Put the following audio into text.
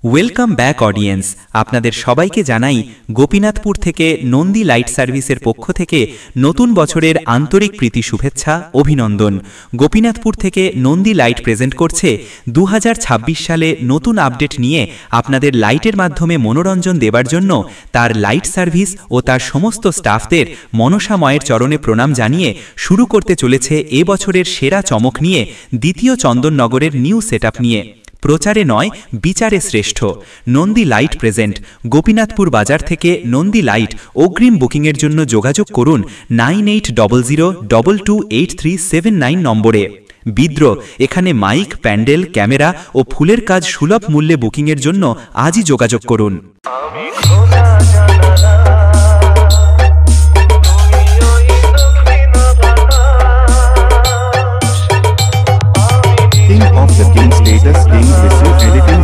Welcome back audience, আপনাদের সবাইকে জানাই গোপীনাথপুর থেকে নন্দী লাইট সার্ভিসের পক্ষ থেকে নতুন বছরের আন্তরিক প্রীতি শুভেচ্ছা অভিনন্দন। গোপীনাথপুর থেকে নন্দী লাইট প্রেজেন্ট করছে 2026 সালে নতুন আপডেট নিয়ে আপনাদের লাইটের মাধ্যমে মনোরঞ্জন দেবার জন্য তার লাইট সার্ভিস ও তার সমস্ত স্টাফদের মনসা মায়ের চরণে প্রণাম জানিয়ে শুরু করতে চলেছে এবছরের সেরা চমক নিয়ে দ্বিতীয় চন্দননগরের নিউ সেটআপ নিয়ে। প্রচারে নয়, বিচারে শ্রেষ্ঠ। নন্দী লাইট প্রেজেন্ট গোপীনাথপুর বাজার থেকে নন্দী লাইট। অগ্রিম বুকিংয়ের জন্য যোগাযোগ করুন 9800228379 নম্বরে। বিদ্রোহ, এখানে মাইক, প্যান্ডেল, ক্যামেরা ও ফুলের কাজ সুলভ মূল্যে বুকিংয়ের জন্য আজই যোগাযোগ করুন। King of the King status, King Visu Editing